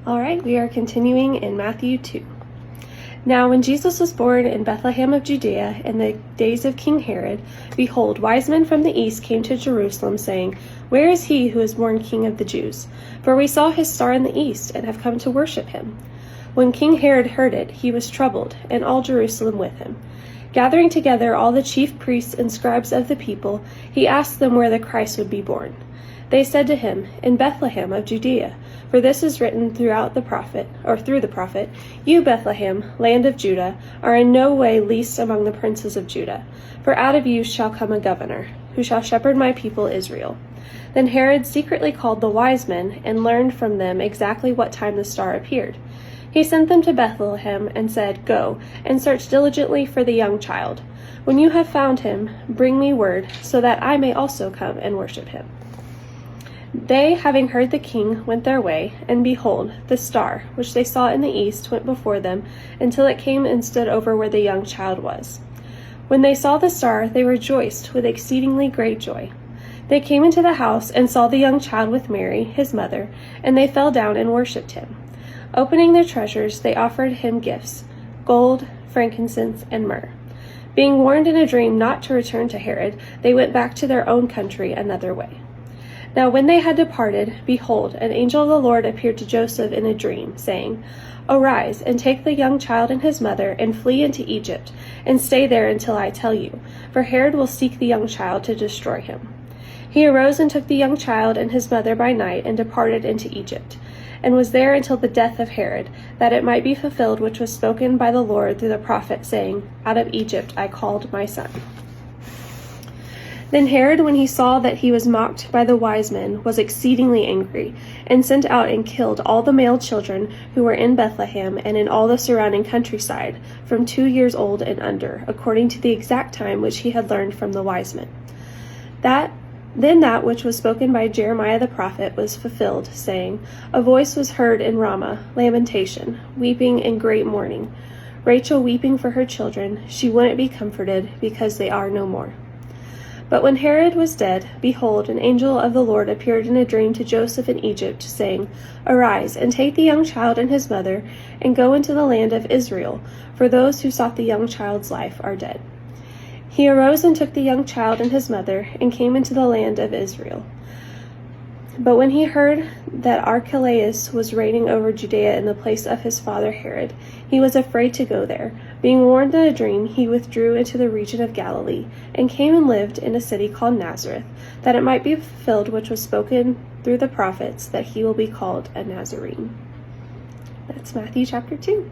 All right, we are continuing in Matthew 2. Now when Jesus was born in Bethlehem of Judea in the days of King Herod, behold, wise men from the east came to Jerusalem, saying, Where is he who is born King of the Jews? For we saw his star in the east, and have come to worship him. When King Herod heard it, he was troubled, and all Jerusalem with him. Gathering together all the chief priests and scribes of the people, he asked them where the Christ would be born. They said to him, In Bethlehem of Judea, for this is written through the prophet, You, Bethlehem, land of Judah, are in no way least among the princes of Judah, for out of you shall come a governor, who shall shepherd my people Israel. Then Herod secretly called the wise men, and learned from them exactly what time the star appeared. He sent them to Bethlehem, and said, Go, and search diligently for the young child. When you have found him, bring me word, so that I may also come and worship him. They, having heard the king, went their way, and behold, the star, which they saw in the east, went before them, until it came and stood over where the young child was. When they saw the star, they rejoiced with exceedingly great joy. They came into the house, and saw the young child with Mary, his mother, and they fell down and worshipped him. Opening their treasures, they offered him gifts, gold, frankincense, and myrrh. Being warned in a dream not to return to Herod, they went back to their own country another way. Now when they had departed, behold, an angel of the Lord appeared to Joseph in a dream, saying, Arise, and take the young child and his mother, and flee into Egypt, and stay there until I tell you, for Herod will seek the young child to destroy him. He arose and took the young child and his mother by night, and departed into Egypt, and was there until the death of Herod, that it might be fulfilled which was spoken by the Lord through the prophet, saying, Out of Egypt I called my son. Then Herod, when he saw that he was mocked by the wise men, was exceedingly angry, and sent out and killed all the male children who were in Bethlehem and in all the surrounding countryside, from 2 years old and under, according to the exact time which he had learned from the wise men. Then that which was spoken by Jeremiah the prophet was fulfilled, saying, A voice was heard in Ramah, lamentation, weeping and great mourning. Rachel weeping for her children, she wouldn't be comforted, because they are no more. But when Herod was dead, behold, an angel of the Lord appeared in a dream to Joseph in Egypt, saying, Arise, and take the young child and his mother, and go into the land of Israel, for those who sought the young child's life are dead. He arose and took the young child and his mother, and came into the land of Israel. But when he heard that Archelaus was reigning over Judea in the place of his father Herod, he was afraid to go there. Being warned in a dream, he withdrew into the region of Galilee, and came and lived in a city called Nazareth, that it might be fulfilled which was spoken through the prophets, that he will be called a Nazarene. That's Matthew chapter 2.